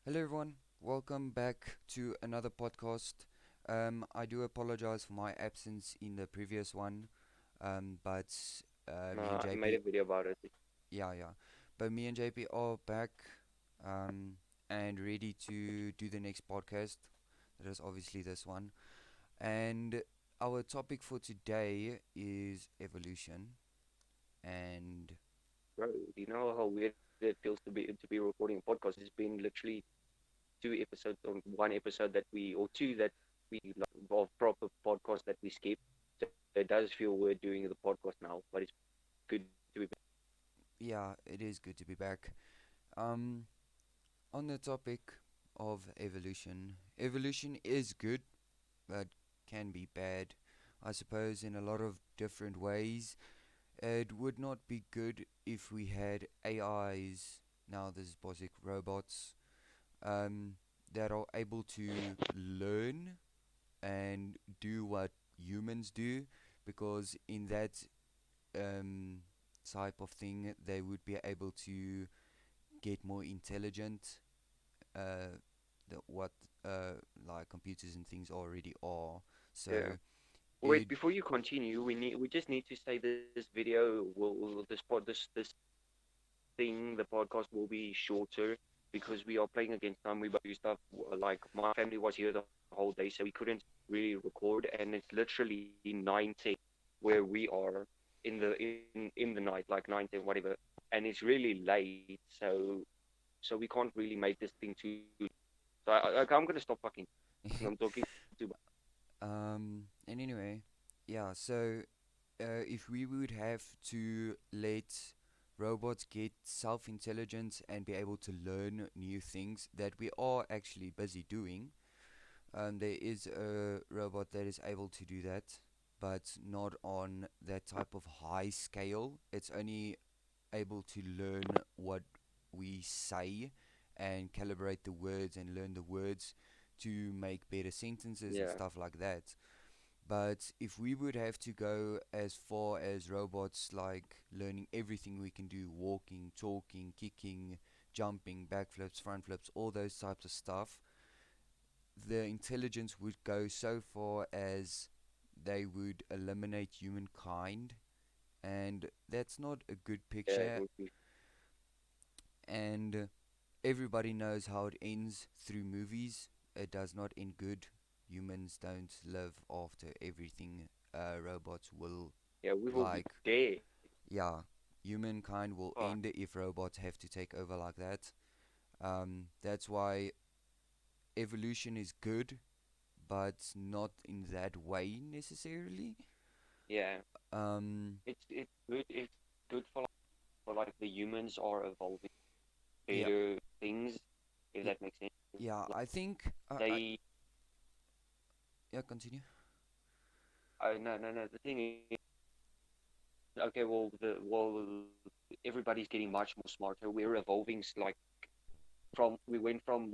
Hello, everyone. Welcome back to another podcast. I do apologize for my absence in the previous one, but me and I made JP, a video about it. yeah, but me and JP are back um, and ready to do the next podcast. That is obviously this one. And our topic for today is evolution. And Bro, do you know how weird it feels to be recording a podcast? It's been literally two episodes or one episode that we or two that we like of proper podcast that we skip. So it does feel weird doing the podcast now, but it's good to be yeah, it is good to be back. Um, on the topic of evolution, evolution is good but can be bad, I suppose, in a lot of different ways. It would not be good if we had AIs, now this is basic robots, um, that are able to learn and do what humans do, because in that um, type of thing, they would be able to get more intelligent. Uh, what like computers and things already are. yeah. So Wait, it before you continue, we just need to say this video will this thing, the podcast will be shorter because we are playing against time. We both do stuff like my family was here the whole day, so we couldn't really record. And it's literally 9:10 where we are in the night, like 9:10, whatever. And it's really late, so we can't really make this thing too. So I'm gonna stop fucking. I'm talking too much. and anyway, yeah. So if we would have to let robots get self-intelligence and be able to learn new things that we are actually busy doing, there is a robot that is able to do that, but not on that type of high scale. It's only able to learn what we say and calibrate the words and learn the words to make better sentences and Yeah, stuff like that. But if we would have to go as far as robots, like learning everything we can do, walking, talking, kicking, jumping, backflips, front flips, all those types of stuff, the intelligence would go so far as they would eliminate humankind, and that's not a good yeah, it picture. would be. And everybody knows how it ends through movies. It does not end good. Humans don't live after everything. Robots will, Yeah, we will be like, dead. yeah, humankind will Fuck. end if robots have to take over like that. That's why evolution is good, but not in that way necessarily. Yeah, Um, it's good. It's good for like the humans are evolving yeah, better things, if yeah, that makes sense. yeah. Like I think, they, yeah, continue. no, no, no. The thing is, okay, everybody's getting much more smarter. We're evolving like we went from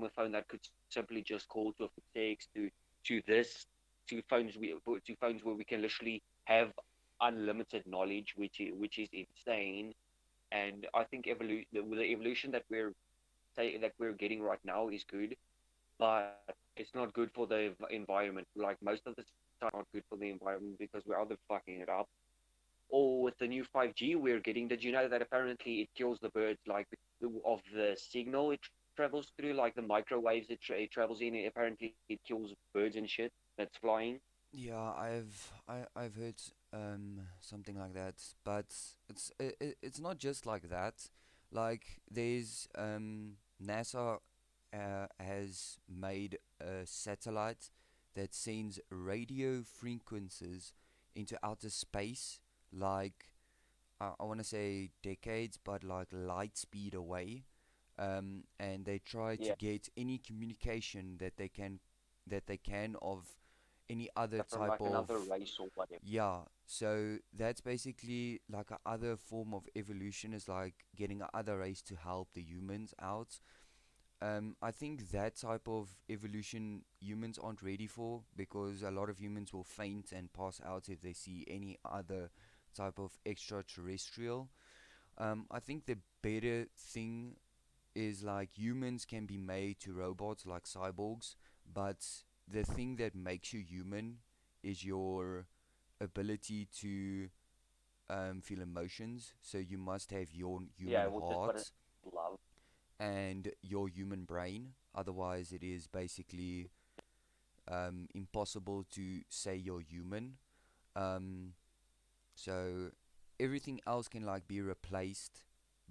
a phone that could simply just call to a text to this to phones where we can literally have unlimited knowledge, which is insane. And I think the evolution that we're getting right now is good, but it's not good for the environment. Like most of the time, not good for the environment because we're either fucking it up, or with the new 5G we're getting. Did you know that apparently it kills the birds, like of the signal it travels through, like the microwaves it travels in? Apparently, it kills birds and shit that's flying. Yeah, I've heard something like that, but it's not just like that. Like there's NASA has made a satellite that sends radio frequencies into outer space, like I want to say decades, but like light speed away. And they try to Yeah, get any communication that they can of any other from type like of, another race or whatever. yeah. So that's basically like a other form of evolution, is like getting a other race to help the humans out. I think that type of evolution humans aren't ready for, because a lot of humans will faint and pass out if they see any other type of extraterrestrial. I think the better thing is like humans can be made to robots like cyborgs, but the thing that makes you human is your ability to feel emotions. So you must have your Yeah, human which is what heart is love. and your human brain. Otherwise, it is basically impossible to say you're human. Um, so everything else can like be replaced,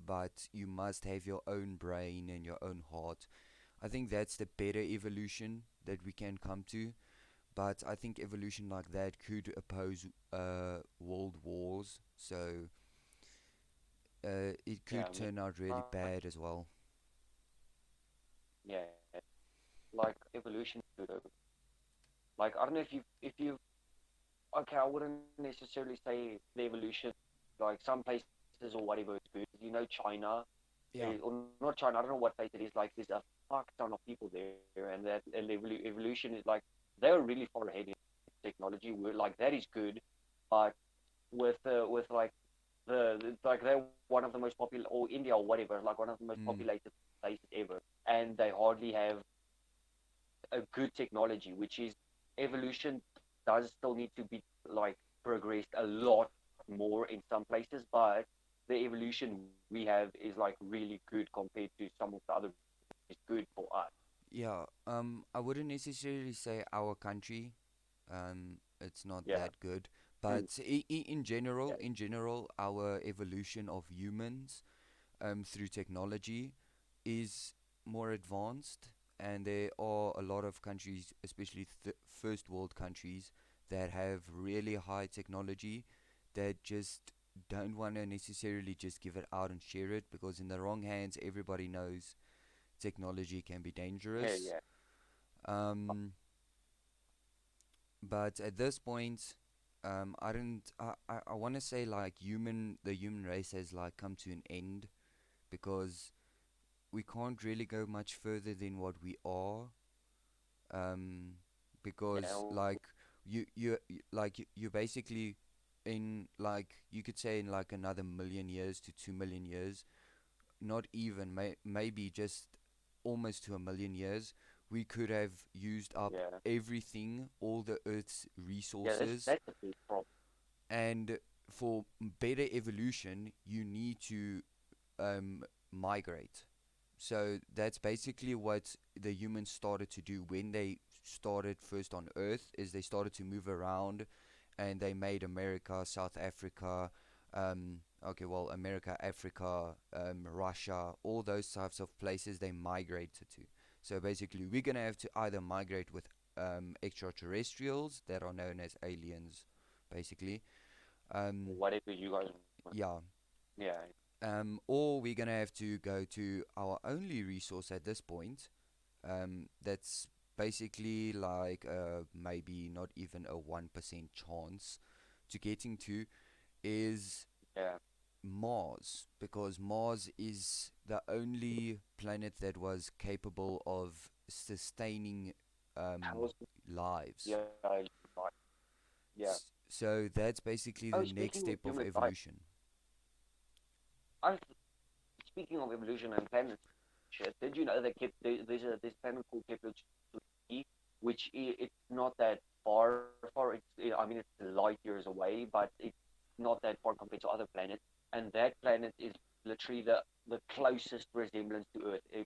but you must have your own brain and your own heart. I think that's the better evolution that we can come to. But I think evolution like that could oppose world wars. So it Yeah, could I mean, turn out really like, bad as well. yeah, like evolution is good. Like I don't know if you okay, I wouldn't necessarily say the evolution, like some places or whatever, it's good. You know, China, Yeah, or not China, I don't know what place it is. Like, there's a fuck ton of people there, and that and evolution is like they're really far ahead in technology. We're like that is good, but with like like they're one of the most popular, or India or whatever, like one of the most mm, populated places ever, and they hardly have a good technology, which is evolution does still need to be like progressed a lot more in some places, but the evolution we have is like really good compared to some of the other is good for us. yeah. I wouldn't necessarily say our country. It's not Yeah. that good, Mm, but yeah. in general, our evolution of humans through technology is more advanced, and there are a lot of countries, especially first world countries, that have really high technology that just don't want to necessarily just give it out and share it, because in the wrong hands, everybody knows technology can be Yeah, dangerous. yeah. Um, but at this point, I don't. I want to say like the human race has like come to an end, because we can't really go much further than what we are. Um, because Yeah. like you basically in like you could say in like another million years to 2 million years, not even maybe just almost to a million years, we could have used up Yeah. everything, all the Earth's Yeah, resources, that's a big problem. and for better evolution, you need to migrate. So that's basically what the humans started to do when they started first on Earth. Is they started to move around, and they made America, South Africa, America, Africa, Russia, all those types of places they migrated to. So basically, we're gonna have to either migrate with extraterrestrials that are known as aliens, basically. Um, Whatever you guys want. yeah, Yeah. or we're gonna have to go to our only resource at this point. That's basically like maybe not even a 1% chance to getting to is Yeah. Mars, because Mars is the only planet that was capable of sustaining um, How's lives. yeah, right. Yeah. So that's basically Oh, the next speaking of step of human life, evolution. I speaking of evolution and planets, shit, did you know that there's a this planet called Kepler, which it's not that far. It's I mean it's light years away, but it's not that far compared to other planets. And that planet is literally the closest resemblance to Earth.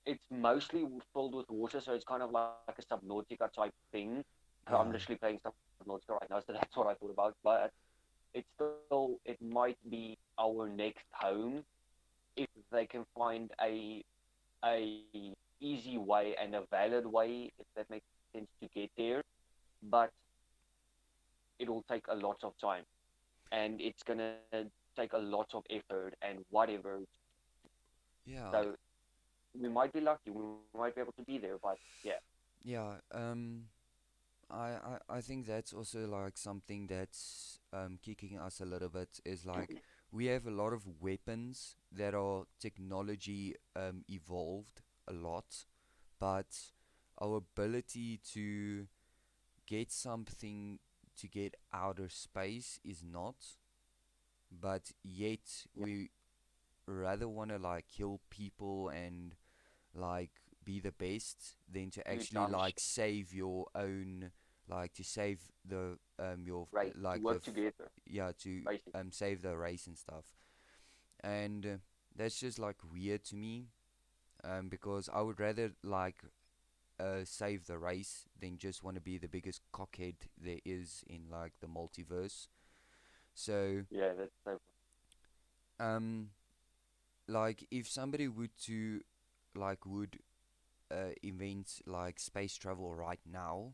It's mostly filled with water, so it's kind of like a Subnautica type thing. I'm Yeah, literally playing Subnautica right now, so that's what I thought about. But it might be our next home if they can find a easy way and a valid way, if that makes sense, to get there. But it'll take a lot of time, and it's gonna take a lot of effort and whatever. yeah, So we might be lucky, we might be able to be there, but yeah, yeah. I think that's also like something that's kicking us a little bit, is like we have a lot of weapons that are technology evolved a lot, but our ability to get something to get outer space is not. But yet yeah, rather want to like kill people and like be the best than to to actually jump like ship, save your own, like to save the your right? To like the work together, yeah, to basically. save the race and stuff. And that's just like weird to me, because I would rather like save the race than just want to be the biggest cockhead there is in like the multiverse. So Yeah, that's so. um like if somebody would to like would invent like space travel right now,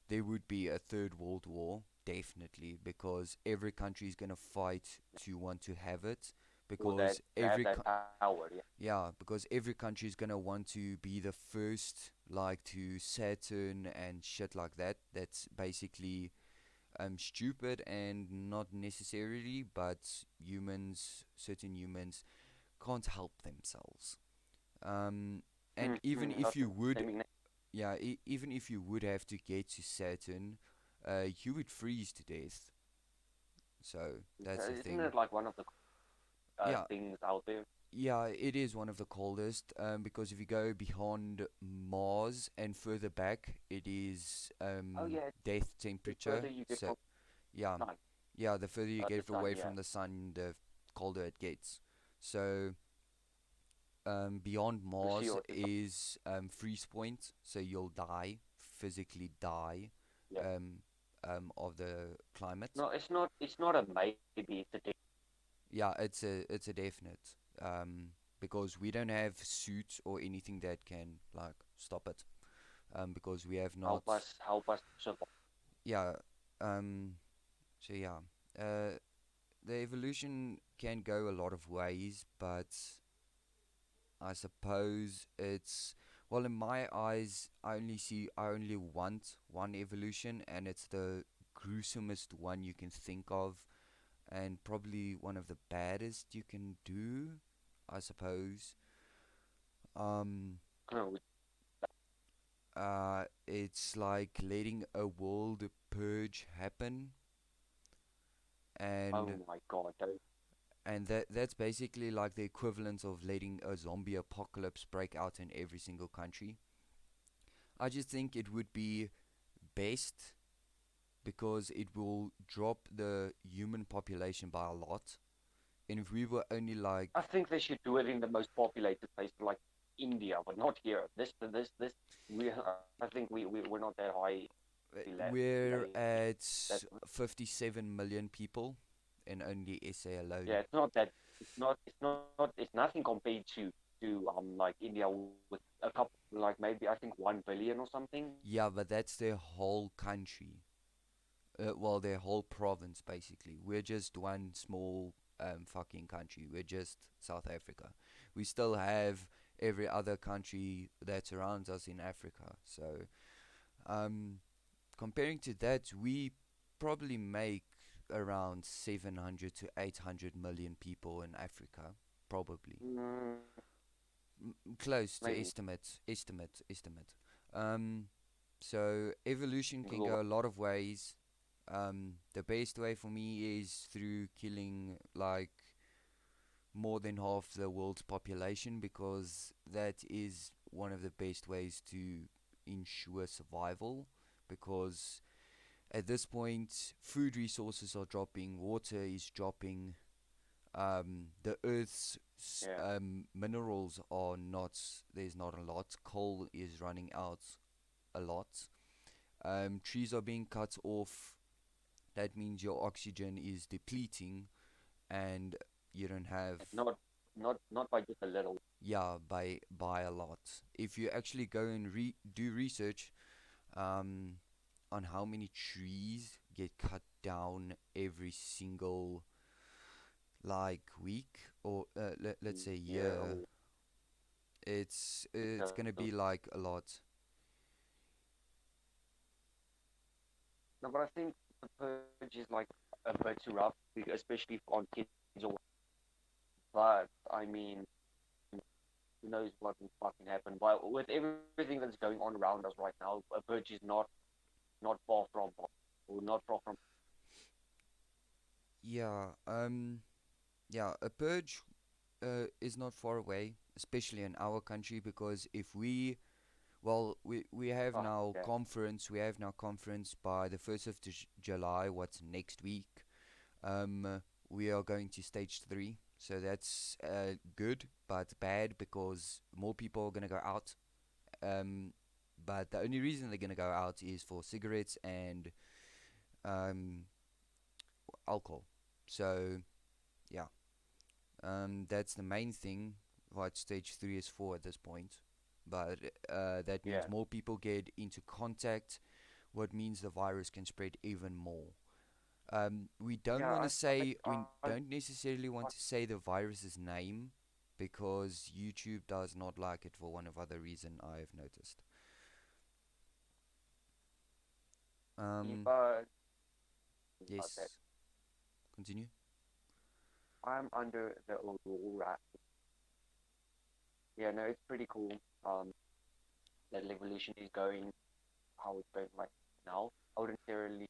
there would be a third world war, definitely, because every country is going to fight to want to have it, For that because to have that power. Yeah. yeah, because every country is going to want to be the first like to Saturn and shit like that. That's basically stupid, and not necessarily, but certain humans can't help themselves. um and even Mm-hmm. if Not you would, naming. yeah, even if you would have to get to Saturn, you would freeze to death. So that's the Isn't thing. it like one of the Yeah, things out there? yeah, it is one of the coldest. Because if you go beyond Mars and further back, it is Oh yeah, death the temperature. further you get So from yeah, the sun, yeah, the further you the get sun. away Yeah. from the sun, the colder it gets. So beyond To see Mars what the sun. is freeze point, so you'll die, physically die, Yeah. um, of the climate. No, it's not. It's not a maybe. It's a Yeah, it's a definite, um, because we don't have suits or anything that can like stop it, because we have not. help us survive. Yeah, um, so yeah, uh, the evolution can go a lot of ways, but I suppose it's, well, in my eyes, I only want one evolution, and it's the gruesomest one you can think of, and probably one of the baddest you can do, I suppose. Um, Oh, it's like letting a world purge happen, and oh my God. Those, that's basically like the equivalent of letting a zombie apocalypse break out in every single country. I just think it would be best because it will drop the human population by a lot. And if we were only like, I think they should do it in the most populated place, like India, but not here. This. We. I think we're not that high. we're at That. 57 million people in only SA Yeah, alone. it's not that. It's not. It's not. It's nothing compared to like India with a couple, like maybe I think 1 billion or something. Yeah, but that's their whole country. Well, their whole province, basically. We're just one small fucking country. We're just South Africa. We still have every other country that surrounds us in Africa. So, um, comparing to that, we probably make around 700 to 800 million people in Africa. Probably. Mm, Close to maybe estimate. Um, so evolution can Google. go a lot of ways. The best way for me is through killing like more than half the world's population, because that is one of the best ways to ensure survival, because at this point food resources are dropping, water is dropping, the earth's Yeah. minerals are not, there's not a lot, coal is running out a lot, trees are being cut off, that means your oxygen is depleting, and you don't have, Not by just a little. yeah, by a lot. If you actually go and do research um on how many trees get cut down every single like week, or let's say Yeah. year, it's Because gonna be like a lot. no, but I think the purge is like a bit too rough, especially on kids. Or but I mean, who knows what will fucking happen? But with everything that's going on around us right now, a purge is not far from or not far from. Yeah, yeah, a purge. is not far away, especially in our country, because if we well, we have Oh, now yeah. conference. We have now conference by the 1st of July. What's next week? We are going to stage 3, so that's good but bad because more people are gonna go out. Um, but the only reason they're gonna go out is for cigarettes and um, alcohol. So yeah, that's the main thing. What stage 3 is for at this point. But that means Yeah. more people get into contact, what means the virus can spread even more. We don't Yeah, want to say, we I don't necessarily want to say the virus's name because YouTube does not like it for one of other reason I've noticed. Um, but about that. yes, continue. I'm under the overall wrap. Yeah, no, it's pretty cool. Um, that evolution is going how it's going right now. I wouldn't necessarily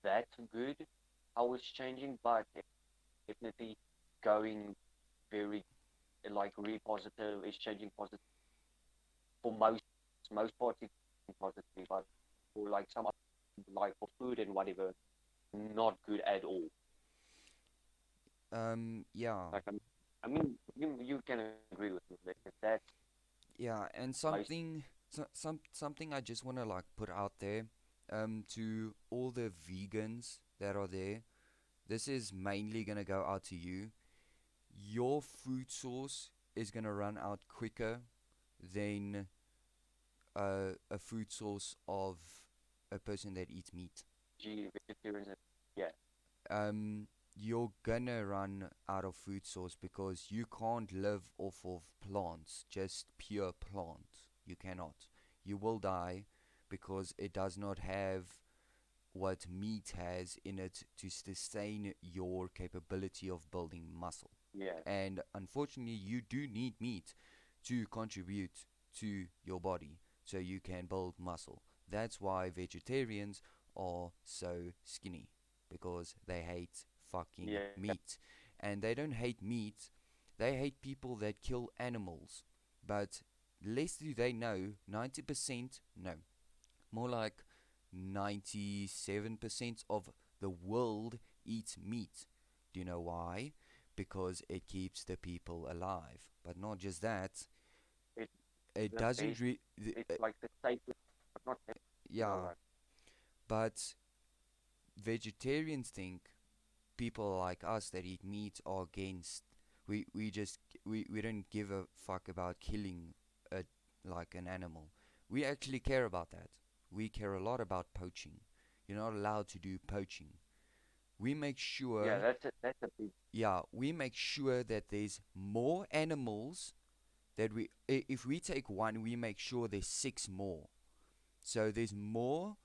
that good how it's changing, but it's definitely going very like really positive. It's changing positive for most parts. It's positively, but for like some like for food and whatever, not good at all. Yeah, Like I mean, you can agree with me that that's yeah, and most something I just want to like put out there, to all the vegans that are there. This is mainly gonna go out to you. Your food source is gonna run out quicker than a food source of a person that eats meat. vegetarians. Yeah, You're gonna run out of food source because you can't live off of plants, just pure plants. You cannot. You will die because it does not have what meat has in it to sustain your capability of building muscle. yeah, And unfortunately, you do need meat to contribute to your body so you can build muscle. That's why vegetarians are so skinny because they hate fucking yeah, meat. And they don't hate meat, they hate people that kill animals. But less do they know, 90%, no, more like 97% of the world eats meat. Do you know why? Because it keeps the people alive. But not just that, it's it the doesn't best. It's like the safest, but not safe. You know, yeah, like but vegetarians think people like us that eat meat are against. We just we don't give a fuck about killing a like an animal. We actually care about that. We care a lot about poaching. You're not allowed to do poaching. We make yeah, sure, that's a big yeah, we make sure that there's more animals that if we take one, we make sure there's 6 more. So there's more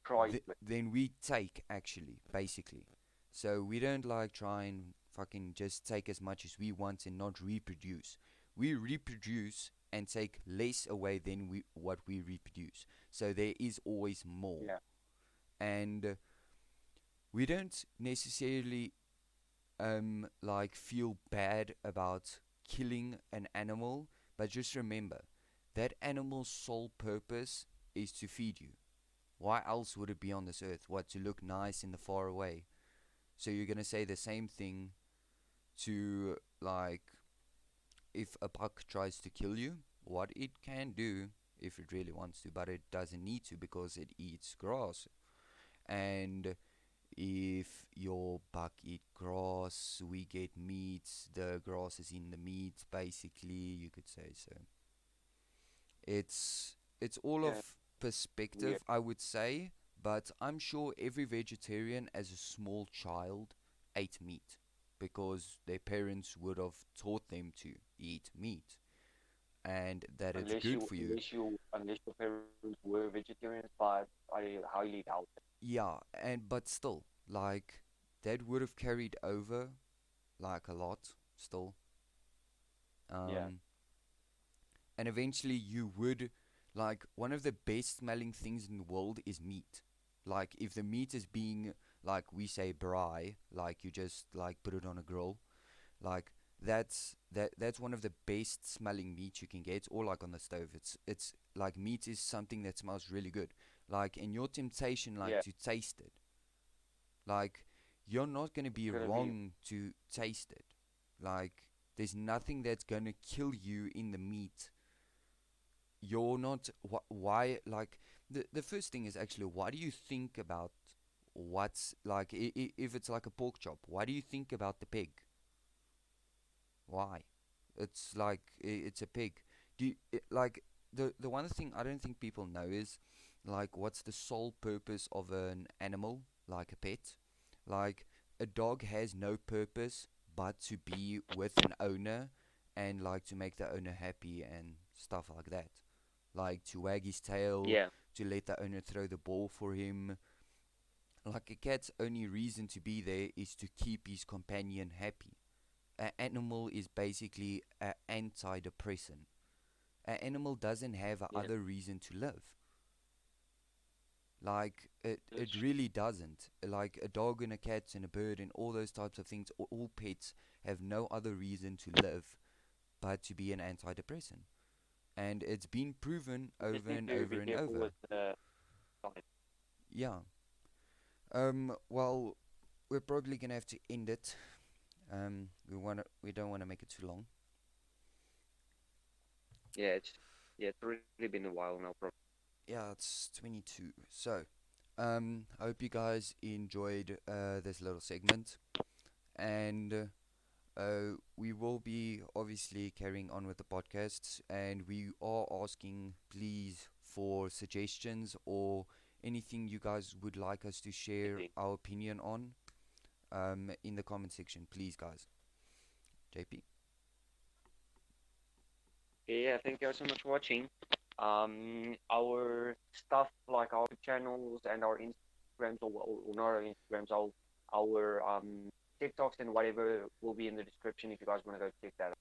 price. than we take actually, basically. So we don't like try and fucking just take as much as we want and not reproduce. We reproduce and take less away than what we reproduce. So there is always more. Yeah, And we don't necessarily like feel bad about killing an animal, but just remember that animal's sole purpose is to feed you. Why else would it be on this earth? What, to look nice in the far away? So you're gonna say the same thing to, like, if a buck tries to kill you, what it can do if it really wants to, but it doesn't need to because it eats grass. And if your buck eat grass, we get meat. The grass is in the meat, basically. You could say so. It's all of yeah, yeah, perspective, I would say. But I'm sure every vegetarian, as a small child, ate meat because their parents would have taught them to eat meat and that it's good for you. unless your parents were vegetarians, but I highly doubt it. Yeah, and but still, like, that would have carried over like a lot still. Yeah, Um, and eventually you would, like, one of the best smelling things in the world is meat. Like, if the meat is being, like we say, braai, like you just like put it on a grill, Like that's one of the best smelling meat you can get, or like on the stove. It's like meat is something that smells really good. Like in your temptation, like Yeah, to taste it, like you're not gonna it's be gonna be wrong to taste it. Like there's nothing that's gonna kill you in the meat. You're not why like the first thing is actually why do you think about what's like if it's like a pork chop, why do you think about the pig? Why? It's like it's a pig. Like the one thing I don't think people know is like what's the sole purpose of an animal like a pet? Like a dog has no purpose but to be with an owner and like to make the owner happy and stuff like that. Like to wag his tail, yeah, to let the owner throw the ball for him. Like a cat's only reason to be there is to keep his companion happy. An animal is basically an antidepressant. An animal doesn't have a yeah. other reason to live. Like it That's really doesn't. Like a dog and a cat and a bird and all those types of things, all pets have no other reason to live but to be an antidepressant. And it's been proven you just over need and to over be and careful over. with the time. Yeah. Well, we're probably gonna have to end it. We don't wanna make it too long. Yeah, it's already been a while now, bro. Yeah, it's 22. So, I hope you guys enjoyed this little segment, and we will be obviously carrying on with the podcasts, and we are asking please for suggestions or anything you guys would like us to share Definitely. our opinion on in the comment section, please, guys. JP. Yeah, thank you guys so much for watching. Our stuff like our channels and our Instagrams or not our Instagrams, our TikToks and whatever will be in the description if you guys want to go check that out.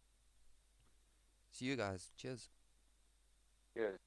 See you guys. Cheers. Cheers.